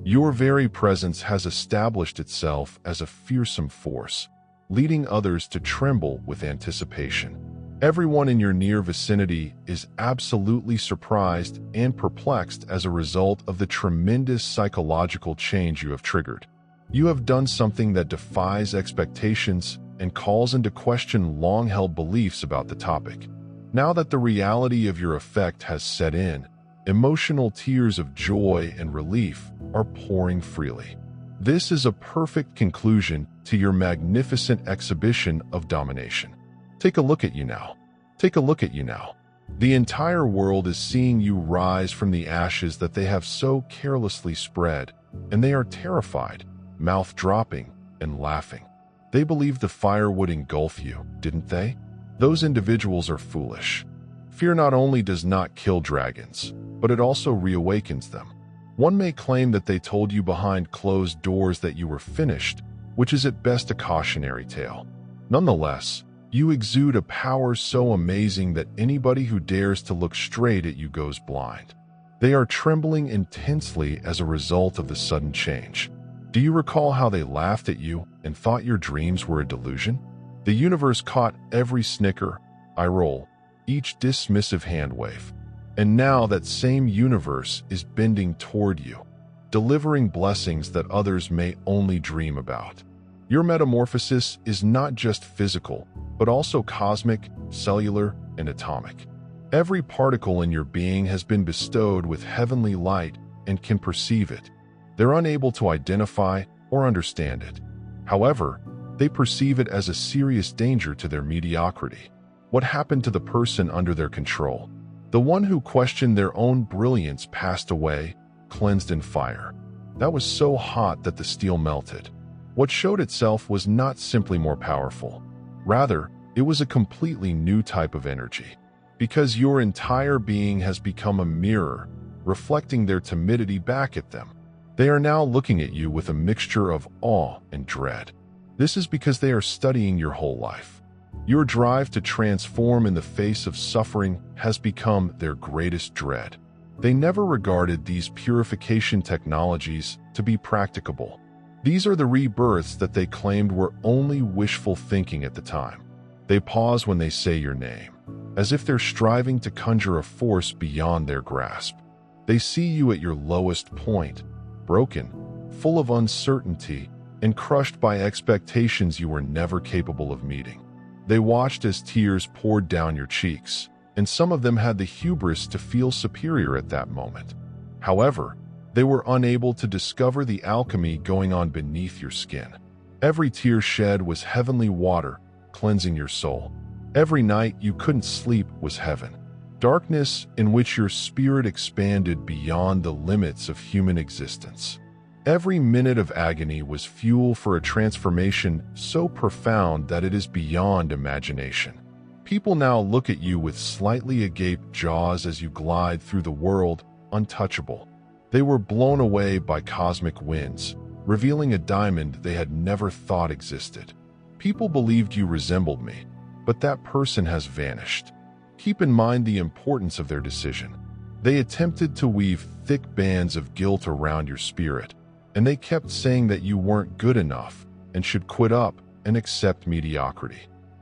Your very presence has established itself as a fearsome force, leading others to tremble with anticipation. Everyone in your near vicinity is absolutely surprised and perplexed as a result of the tremendous psychological change you have triggered. You have done something that defies expectations and calls into question long-held beliefs about the topic. Now that the reality of your effect has set in, emotional tears of joy and relief are pouring freely. This is a perfect conclusion to your magnificent exhibition of domination. Take a look at you now. Take a look at you now. The entire world is seeing you rise from the ashes that they have so carelessly spread, and they are terrified, mouth dropping and laughing. They believe the fire would engulf you, didn't they? Those individuals are foolish. Fear not only does not kill dragons, but it also reawakens them. One may claim that they told you behind closed doors that you were finished, which is at best a cautionary tale. Nonetheless, you exude a power so amazing that anybody who dares to look straight at you goes blind. They are trembling intensely as a result of the sudden change. Do you recall how they laughed at you and thought your dreams were a delusion? The universe caught every snicker, eye roll, each dismissive hand wave. And now that same universe is bending toward you, delivering blessings that others may only dream about. Your metamorphosis is not just physical, but also cosmic, cellular, and atomic. Every particle in your being has been bestowed with heavenly light and can perceive it. They're unable to identify or understand it. However, they perceive it as a serious danger to their mediocrity. What happened to the person under their control? The one who questioned their own brilliance passed away, cleansed in fire. That was so hot that the steel melted. What showed itself was not simply more powerful. Rather, it was a completely new type of energy. Because your entire being has become a mirror, reflecting their timidity back at them. They are now looking at you with a mixture of awe and dread. This is because they are studying your whole life. Your drive to transform in the face of suffering has become their greatest dread. They never regarded these purification technologies to be practicable. These are the rebirths that they claimed were only wishful thinking at the time. They pause when they say your name, as if they're striving to conjure a force beyond their grasp. They see you at your lowest point, broken, full of uncertainty, and crushed by expectations you were never capable of meeting. They watched as tears poured down your cheeks, and some of them had the hubris to feel superior at that moment. However, they were unable to discover the alchemy going on beneath your skin. Every tear shed was heavenly water, cleansing your soul. Every night you couldn't sleep was heaven. Darkness in which your spirit expanded beyond the limits of human existence. Every minute of agony was fuel for a transformation so profound that it is beyond imagination. People now look at you with slightly agape jaws as you glide through the world, untouchable. They were blown away by cosmic winds, revealing a diamond they had never thought existed. People believed you resembled me, but that person has vanished. Keep in mind the importance of their decision. They attempted to weave thick bands of guilt around your spirit, and they kept saying that you weren't good enough and should quit up and accept mediocrity.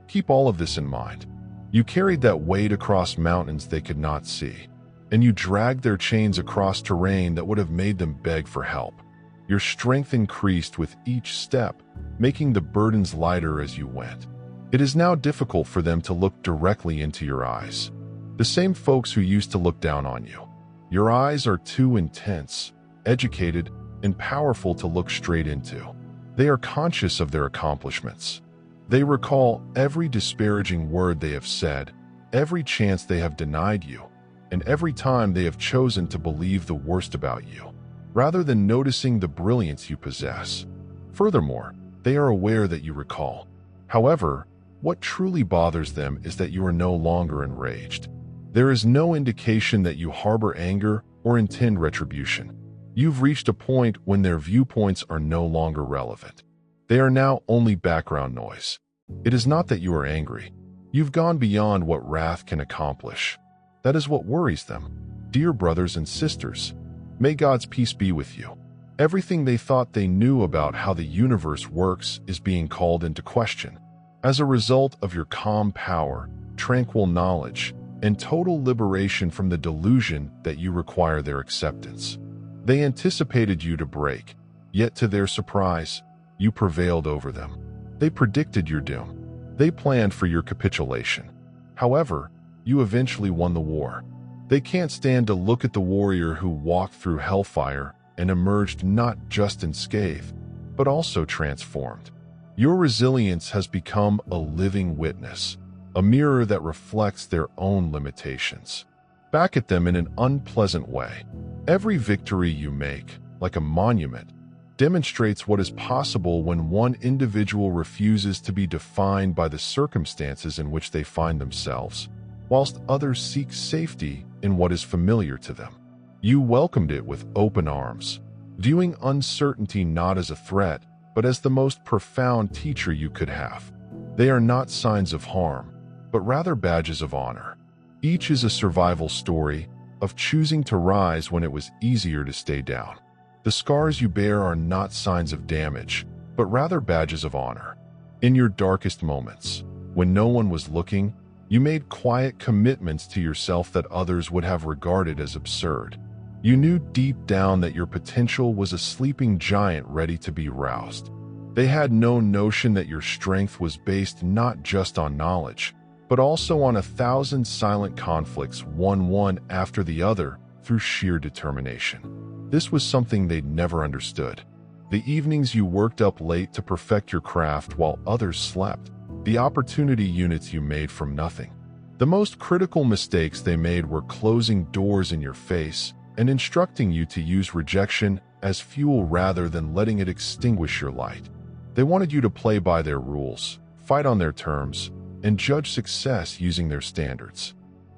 Keep all of this in mind. You carried that weight across mountains they could not see, and you dragged their chains across terrain that would have made them beg for help. Your strength increased with each step, making the burdens lighter as you went. It is now difficult for them to look directly into your eyes. The same folks who used to look down on you. Your eyes are too intense, educated, and powerful to look straight into. They are conscious of their accomplishments. They recall every disparaging word they have said, every chance they have denied you, and every time they have chosen to believe the worst about you, rather than noticing the brilliance you possess. Furthermore, they are aware that you recall. However, what truly bothers them is that you are no longer enraged. There is no indication that you harbor anger or intend retribution. You've reached a point when their viewpoints are no longer relevant. They are now only background noise. It is not that you are angry. You've gone beyond what wrath can accomplish. That is what worries them. Dear brothers and sisters, may God's peace be with you. Everything they thought they knew about how the universe works is being called into question. As a result of your calm power, tranquil knowledge, and total liberation from the delusion that you require their acceptance. They anticipated you to break, yet to their surprise, you prevailed over them. They predicted your doom. They planned for your capitulation. However, you eventually won the war. They can't stand to look at the warrior who walked through hellfire and emerged not just unscathed, but also transformed. Your resilience has become a living witness, a mirror that reflects their own limitations. Back at them in an unpleasant way. Every victory you make, like a monument, demonstrates what is possible when one individual refuses to be defined by the circumstances in which they find themselves, whilst others seek safety in what is familiar to them. You welcomed it with open arms, viewing uncertainty not as a threat, but as the most profound teacher you could have. They are not signs of harm, but rather badges of honor. Each is a survival story of choosing to rise when it was easier to stay down. The scars you bear are not signs of damage, but rather badges of honor. In your darkest moments, when no one was looking, you made quiet commitments to yourself that others would have regarded as absurd. You knew deep down that your potential was a sleeping giant ready to be roused. They had no notion that your strength was based not just on knowledge, but also on 1,000 silent conflicts, one after the other, through sheer determination. This was something they'd never understood. The evenings you worked up late to perfect your craft while others slept. The opportunity units you made from nothing. The most critical mistakes they made were closing doors in your face and instructing you to use rejection as fuel rather than letting it extinguish your light. They wanted you to play by their rules, fight on their terms, and judge success using their standards.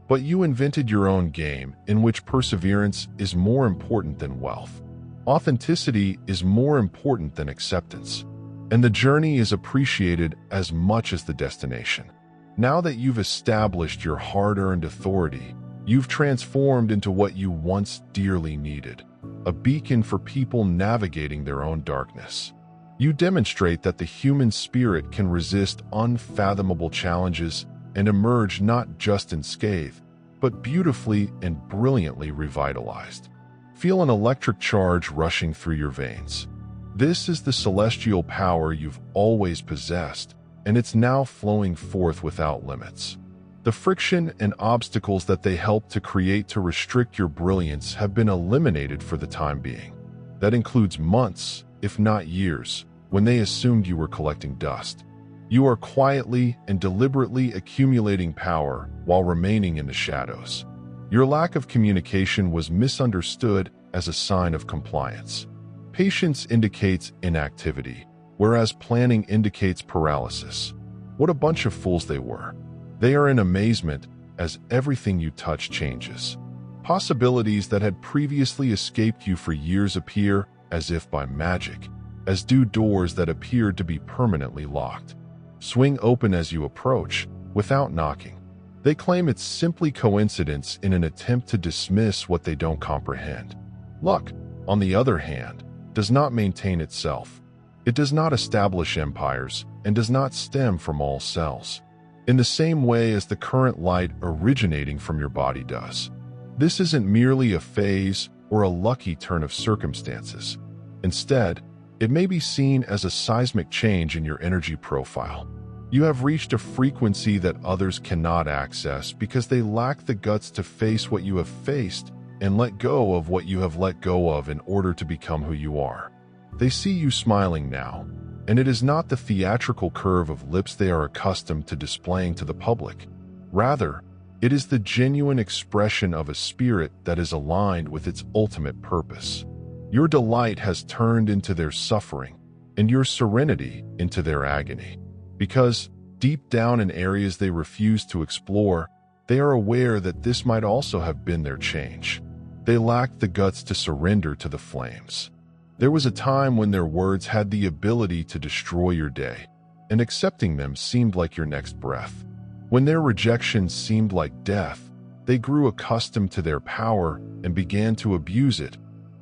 But you invented your own game in which perseverance is more important than wealth. Authenticity is more important than acceptance. And the journey is appreciated as much as the destination. Now that you've established your hard-earned authority, you've transformed into what you once dearly needed, a beacon for people navigating their own darkness. You demonstrate that the human spirit can resist unfathomable challenges and emerge not just unscathed, but beautifully and brilliantly revitalized. Feel an electric charge rushing through your veins. This is the celestial power you've always possessed, and it's now flowing forth without limits. The friction and obstacles that they helped to create to restrict your brilliance have been eliminated for the time being. That includes months, if not years, when they assumed you were collecting dust. You are quietly and deliberately accumulating power while remaining in the shadows. Your lack of communication was misunderstood as a sign of compliance. Patience indicates inactivity, whereas planning indicates paralysis. What a bunch of fools they were. They are in amazement as everything you touch changes. Possibilities that had previously escaped you for years appear as if by magic, as do doors that appeared to be permanently locked. Swing open as you approach, without knocking. They claim it's simply coincidence in an attempt to dismiss what they don't comprehend. Luck, on the other hand, does not maintain itself. It does not establish empires and does not stem from all cells, in the same way as the current light originating from your body does. This isn't merely a phase or a lucky turn of circumstances. Instead, it may be seen as a seismic change in your energy profile. You have reached a frequency that others cannot access because they lack the guts to face what you have faced and let go of what you have let go of in order to become who you are. They see you smiling now, and it is not the theatrical curve of lips they are accustomed to displaying to the public. Rather, it is the genuine expression of a spirit that is aligned with its ultimate purpose. Your delight has turned into their suffering, and your serenity into their agony. Because, deep down in areas they refuse to explore, they are aware that this might also have been their change. They lacked the guts to surrender to the flames. There was a time when their words had the ability to destroy your day, and accepting them seemed like your next breath. When their rejection seemed like death, they grew accustomed to their power and began to abuse it,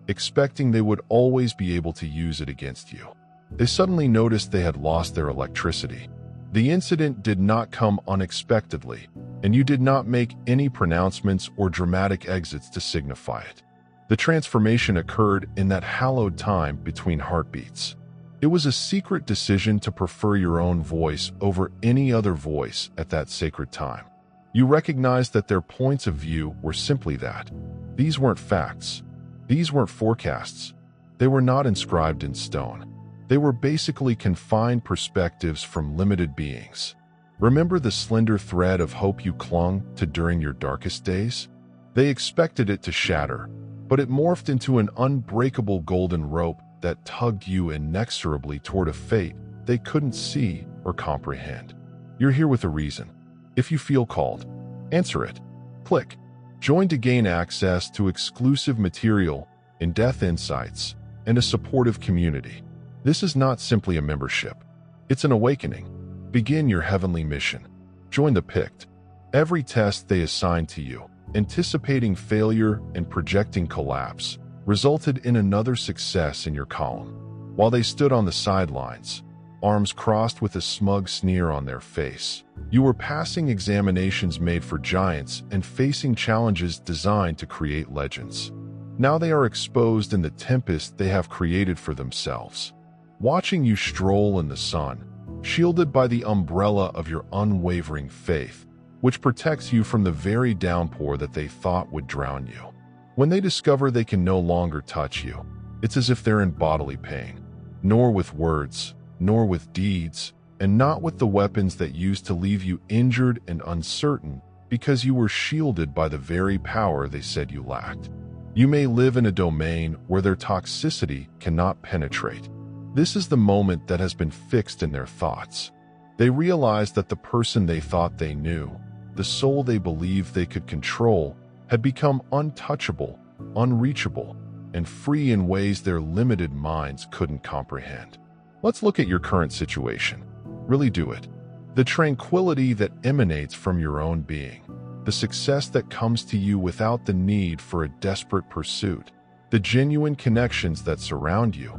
expecting they would always be able to use it against you. They suddenly noticed they had lost their electricity. The incident did not come unexpectedly, and you did not make any pronouncements or dramatic exits to signify it. The transformation occurred in that hallowed time between heartbeats. It was a secret decision to prefer your own voice over any other voice at that sacred time. You recognized that their points of view were simply that. These weren't facts. These weren't forecasts. They were not inscribed in stone. They were basically confined perspectives from limited beings. Remember the slender thread of hope you clung to during your darkest days? They expected it to shatter, but it morphed into an unbreakable golden rope that tugged you inexorably toward a fate they couldn't see or comprehend. You're here with a reason. If you feel called, answer it. Click Join to gain access to exclusive material, in-depth insights, and a supportive community. This is not simply a membership. It's an awakening. Begin your heavenly mission. Join the Pict. Every test they assigned to you, anticipating failure and projecting collapse, resulted in another success in your column. While they stood on the sidelines, arms crossed with a smug sneer on their face, you were passing examinations made for giants and facing challenges designed to create legends. Now they are exposed in the tempest they have created for themselves. Watching you stroll in the sun, shielded by the umbrella of your unwavering faith, which protects you from the very downpour that they thought would drown you. When they discover they can no longer touch you, it's as if they're in bodily pain, nor with words, nor with deeds, and not with the weapons that used to leave you injured and uncertain because you were shielded by the very power they said you lacked. You may live in a domain where their toxicity cannot penetrate. This is the moment that has been fixed in their thoughts. They realize that the person they thought they knew, the soul they believed they could control, had become untouchable, unreachable, and free in ways their limited minds couldn't comprehend. Let's look at your current situation. Really do it. The tranquility that emanates from your own being, the success that comes to you without the need for a desperate pursuit, the genuine connections that surround you,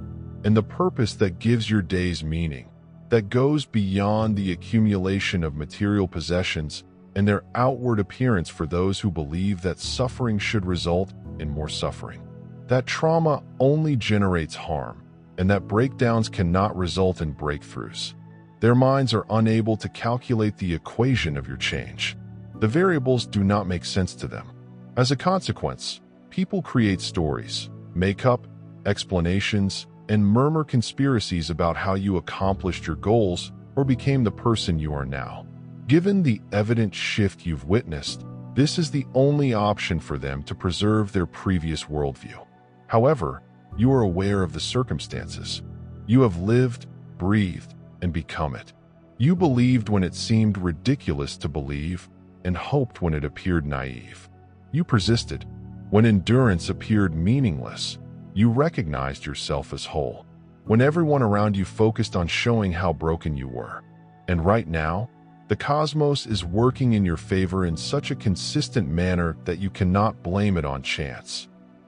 and the purpose that gives your days meaning, that goes beyond the accumulation of material possessions and their outward appearance for those who believe that suffering should result in more suffering. That trauma only generates harm, and that breakdowns cannot result in breakthroughs. Their minds are unable to calculate the equation of your change. The variables do not make sense to them. As a consequence, people create stories, make up explanations, and murmur conspiracies about how you accomplished your goals or became the person you are now. Given the evident shift you've witnessed, this is the only option for them to preserve their previous worldview. However, you are aware of the circumstances. You have lived, breathed, and become it. You believed when it seemed ridiculous to believe, and hoped when it appeared naive. You persisted. When endurance appeared meaningless, you recognized yourself as whole. When everyone around you focused on showing how broken you were. And right now, the cosmos is working in your favor in such a consistent manner that you cannot blame it on chance.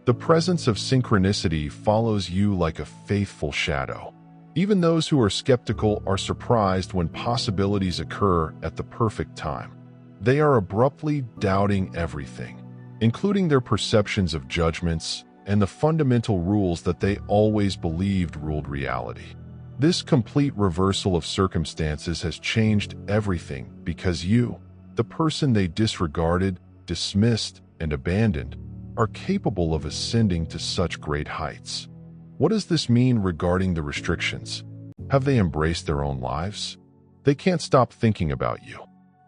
The presence of synchronicity follows you like a faithful shadow. Even those who are skeptical are surprised when possibilities occur at the perfect time. They are abruptly doubting everything, including their perceptions of judgments and the fundamental rules that they always believed ruled reality. This complete reversal of circumstances has changed everything because you, the person they disregarded, dismissed, and abandoned, are capable of ascending to such great heights. What does this mean regarding the restrictions? Have they embraced their own lives? They can't stop thinking about you.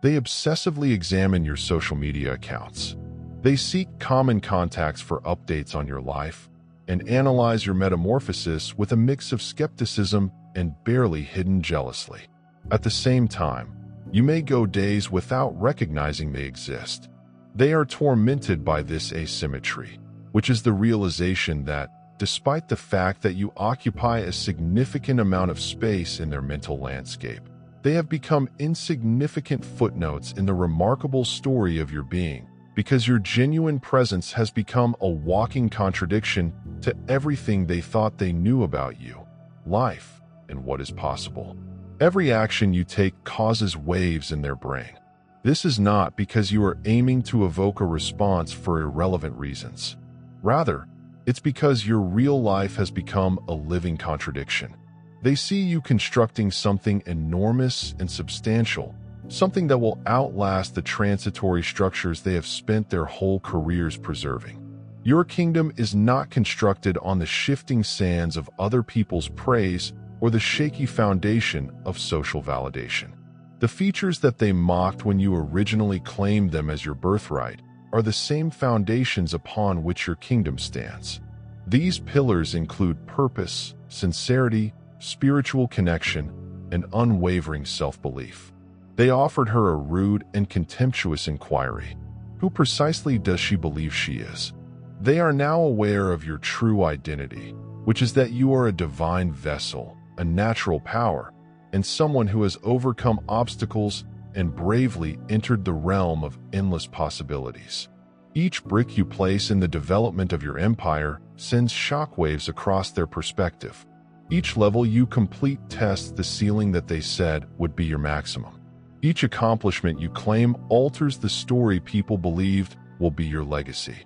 They obsessively examine your social media accounts. They seek common contacts for updates on your life and analyze your metamorphosis with a mix of skepticism and barely hidden jealousy. At the same time, you may go days without recognizing they exist. They are tormented by this asymmetry, which is the realization that, despite the fact that you occupy a significant amount of space in their mental landscape, they have become insignificant footnotes in the remarkable story of your being, because your genuine presence has become a walking contradiction to everything they thought they knew about you, life, and what is possible. Every action you take causes waves in their brain. This is not because you are aiming to evoke a response for irrelevant reasons. Rather, it's because your real life has become a living contradiction. They see you constructing something enormous and substantial, something that will outlast the transitory structures they have spent their whole careers preserving. Your kingdom is not constructed on the shifting sands of other people's praise or the shaky foundation of social validation. The features that they mocked when you originally claimed them as your birthright are the same foundations upon which your kingdom stands. These pillars include purpose, sincerity, spiritual connection, and unwavering self-belief. They offered her a rude and contemptuous inquiry. Who precisely does she believe she is? They are now aware of your true identity, which is that you are a divine vessel, a natural power, and someone who has overcome obstacles and bravely entered the realm of endless possibilities. Each brick you place in the development of your empire sends shockwaves across their perspective. Each level you complete tests the ceiling that they said would be your maximum. Each accomplishment you claim alters the story people believed will be your legacy.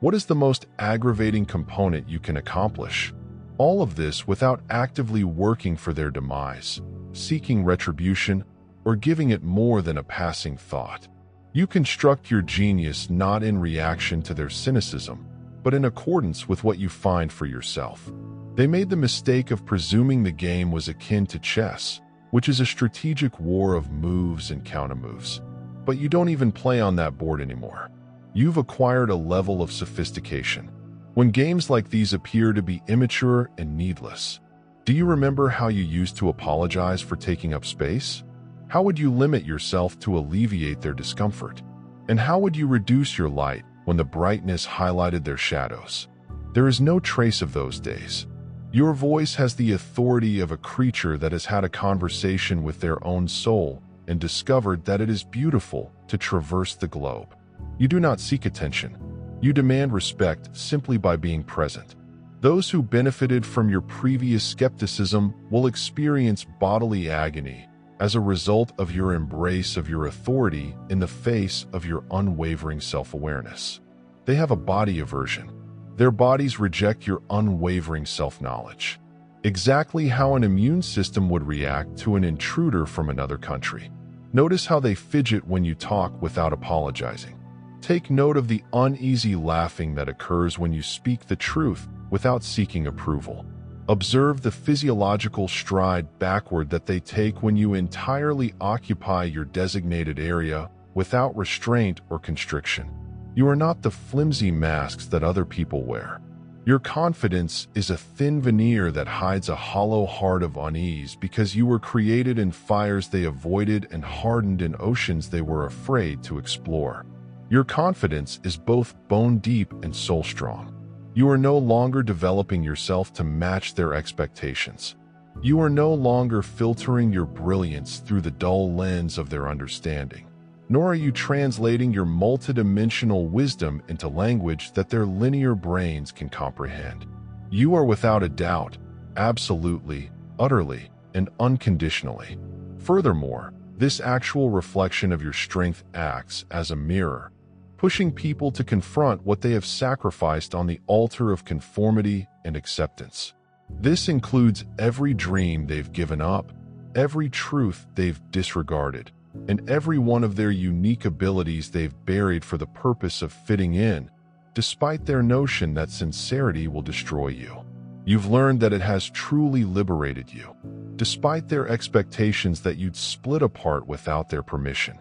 What is the most aggravating component you can accomplish? All of this without actively working for their demise, seeking retribution, or giving it more than a passing thought. You construct your genius not in reaction to their cynicism, but in accordance with what you find for yourself. They made the mistake of presuming the game was akin to chess, which is a strategic war of moves and countermoves. But you don't even play on that board anymore. You've acquired a level of sophistication. When games like these appear to be immature and needless, do you remember how you used to apologize for taking up space? How would you limit yourself to alleviate their discomfort? And how would you reduce your light when the brightness highlighted their shadows? There is no trace of those days. Your voice has the authority of a creature that has had a conversation with their own soul and discovered that it is beautiful to traverse the globe. You do not seek attention. You demand respect simply by being present. Those who benefited from your previous skepticism will experience bodily agony as a result of your embrace of your authority in the face of your unwavering self-awareness. They have a body aversion. Their bodies reject your unwavering self-knowledge. Exactly how an immune system would react to an intruder from another country. Notice how they fidget when you talk without apologizing. Take note of the uneasy laughing that occurs when you speak the truth without seeking approval. Observe the physiological stride backward that they take when you entirely occupy your designated area without restraint or constriction. You are not the flimsy masks that other people wear. Your confidence is a thin veneer that hides a hollow heart of unease because you were created in fires they avoided and hardened in oceans they were afraid to explore. Your confidence is both bone deep and soul strong. You are no longer developing yourself to match their expectations. You are no longer filtering your brilliance through the dull lens of their understanding. Nor are you translating your multidimensional wisdom into language that their linear brains can comprehend. You are without a doubt, absolutely, utterly, and unconditionally. Furthermore, this actual reflection of your strength acts as a mirror, pushing people to confront what they have sacrificed on the altar of conformity and acceptance. This includes every dream they've given up, every truth they've disregarded, and every one of their unique abilities they've buried for the purpose of fitting in, despite their notion that sincerity will destroy you. You've learned that it has truly liberated you, despite their expectations that you'd split apart without their permission.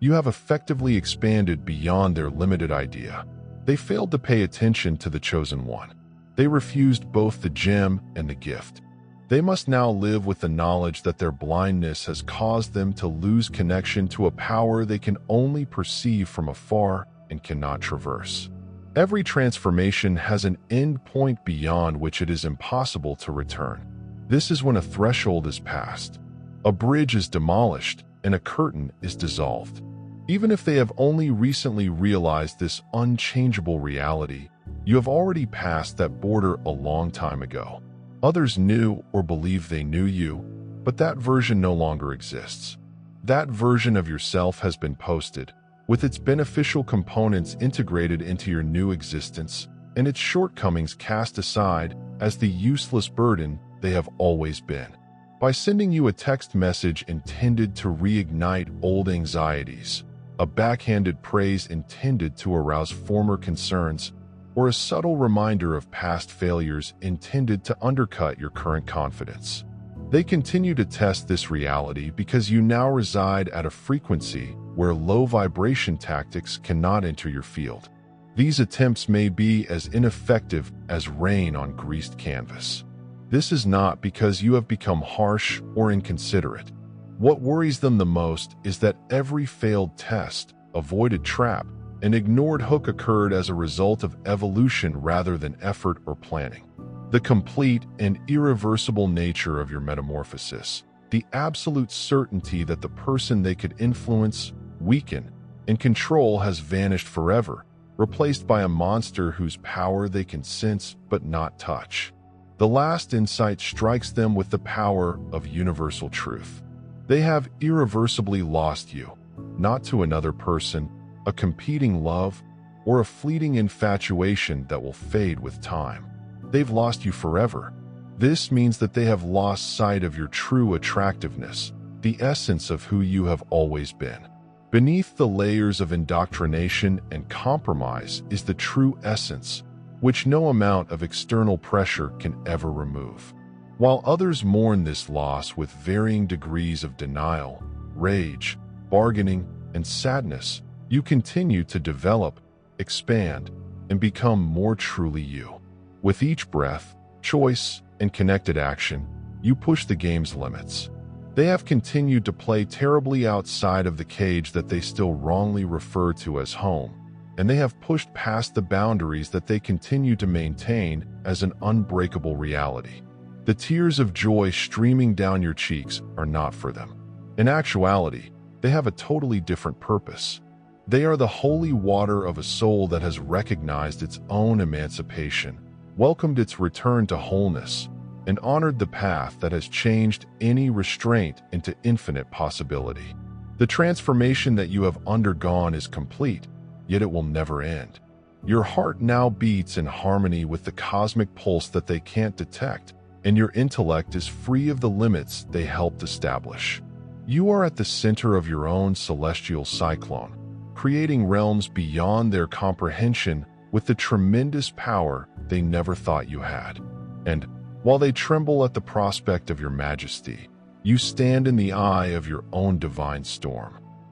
You have effectively expanded beyond their limited idea. They failed to pay attention to the chosen one. They refused both the gem and the gift. They must now live with the knowledge that their blindness has caused them to lose connection to a power they can only perceive from afar and cannot traverse. Every transformation has an end point beyond which it is impossible to return. This is when a threshold is passed, a bridge is demolished, and a curtain is dissolved. Even if they have only recently realized this unchangeable reality, You have already passed that border a long time ago. Others knew or believed they knew you, but that version no longer exists. That version of yourself has been posted, with its beneficial components integrated into your new existence and its shortcomings cast aside as the useless burden they have always been. By sending you a text message intended to reignite old anxieties, a backhanded praise intended to arouse former concerns, or a subtle reminder of past failures intended to undercut your current confidence. They continue to test this reality because you now reside at a frequency where low vibration tactics cannot enter your field. These attempts may be as ineffective as rain on greased canvas. This is not because you have become harsh or inconsiderate. What worries them the most is that every failed test, avoided trap, and ignored hook occurred as a result of evolution rather than effort or planning. The complete and irreversible nature of your metamorphosis, the absolute certainty that the person they could influence, weaken, and control has vanished forever, replaced by a monster whose power they can sense but not touch. The last insight strikes them with the power of universal truth. They have irreversibly lost you, not to another person, a competing love, or a fleeting infatuation that will fade with time. They've lost you forever. This means that they have lost sight of your true attractiveness, the essence of who you have always been. Beneath the layers of indoctrination and compromise is the true essence, which no amount of external pressure can ever remove. While others mourn this loss with varying degrees of denial, rage, bargaining, and sadness, you continue to develop, expand, and become more truly you. With each breath, choice, and connected action, you push the game's limits. They have continued to play terribly outside of the cage that they still wrongly refer to as home, and they have pushed past the boundaries that they continue to maintain as an unbreakable reality. The tears of joy streaming down your cheeks are not for them. In actuality, they have a totally different purpose. They are the holy water of a soul that has recognized its own emancipation, welcomed its return to wholeness, and honored the path that has changed any restraint into infinite possibility. The transformation that you have undergone is complete, yet it will never end. Your heart now beats in harmony with the cosmic pulse that they can't detect, and your intellect is free of the limits they helped establish. You are at the center of your own celestial cyclone, creating realms beyond their comprehension with the tremendous power they never thought you had. And while they tremble at the prospect of your majesty, you stand in the eye of your own divine storm.